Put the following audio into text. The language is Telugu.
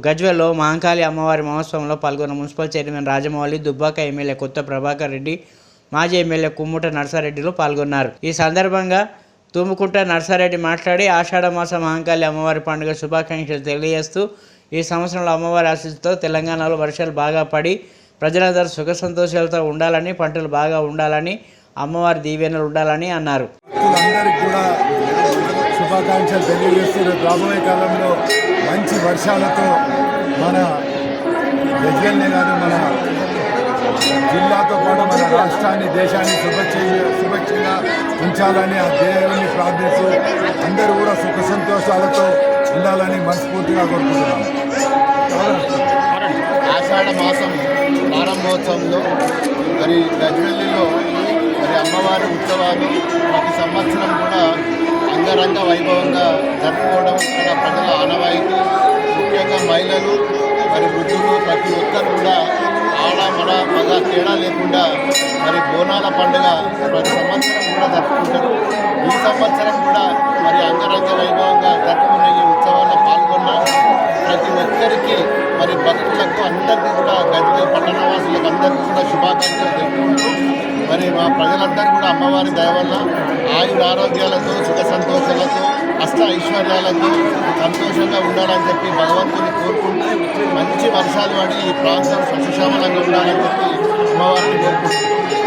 గజ్వేల్లో మహంకాళి అమ్మవారి మహోత్సవంలో పాల్గొన్న municipal chairman Rajamouli, Dubbaka MLA కొత్త ప్రభాకర్ రెడ్డి, మాజీ ఎమ్మెల్యే కుమ్ముట నర్సారెడ్డిలు పాల్గొన్నారు. ఈ సందర్భంగా తుమ్ముకుంట నర్సారెడ్డి మాట్లాడి ఆషాఢమాస మహంకాళి అమ్మవారి పండుగ శుభాకాంక్షలు తెలియజేస్తూ ఈ సంవత్సరంలో అమ్మవారి ఆశీస్సుతో తెలంగాణలో వర్షాలు బాగా పడి ప్రజలందరూ సుఖ సంతోషాలతో ఉండాలని, పంటలు బాగా ఉండాలని, అమ్మవారి దీవెనలు ఉండాలని అన్నారు. శుభాకాంక్షలు తెలియజేస్తూ రాబోయే కాలంలో మంచి వర్షాలతో మన గజ్వేల్నే కాదు మన జిల్లాతో పాటు మన రాష్ట్రాన్ని, దేశాన్ని సుభిక్షంగా ఉంచాలని ఆ దేవుని ప్రార్థిస్తూ అందరూ కూడా సుఖ సంతోషాలతో ఉండాలని మనస్ఫూర్తిగా కోరుకుంటున్నాను. ఆషాఢ మాసం ప్రారంభోత్సవంలో మరి గజ్వేల్లో మరి అమ్మవారి ఉత్సవాలు ప్రతి సంవత్సరం కూడా అంగరంగ వైభవంగా జరుపుకోవడం ఇక్కడ ప్రజల ఆనవాయితీ. ముఖ్యంగా మహిళలు మరి వృద్ధులు ప్రతి ఒక్కరు కూడా ఆడ మడ మగ తేడా లేకుండా మరి బోనాల పండుగ ప్రతి సంవత్సరం కూడా జరుపుకుంటారు. ఈ సంవత్సరం కూడా మరి అంగరంగ వైభవంగా జరుపుకున్న ఈ ఉత్సవాల్లో పాల్గొన్న ప్రతి ఒక్కరికి మరి భక్తులకు అందరికీ కూడా గజ్వేల్ పట్టణవాసులకు అందరికీ కూడా శుభాకాంక్షలు తెలుపుకుంటూ మరి మా ప్రజలందరూ కూడా అమ్మవారి దయ వల్ల ఆయుర ఆరోగ్యాలతో, సుఖ సంతోషాలతో, అష్ట ఐశ్వర్యాలతో సంతోషంగా ఉండాలని చెప్పి భగవంతుని కోరుకుంటూ మంచి వర్షాలు పడి ఈ ప్రాంతం సస్యశ్యామలంగా ఉండాలని చెప్పి అమ్మవారిని కోరుకుంటున్నాం.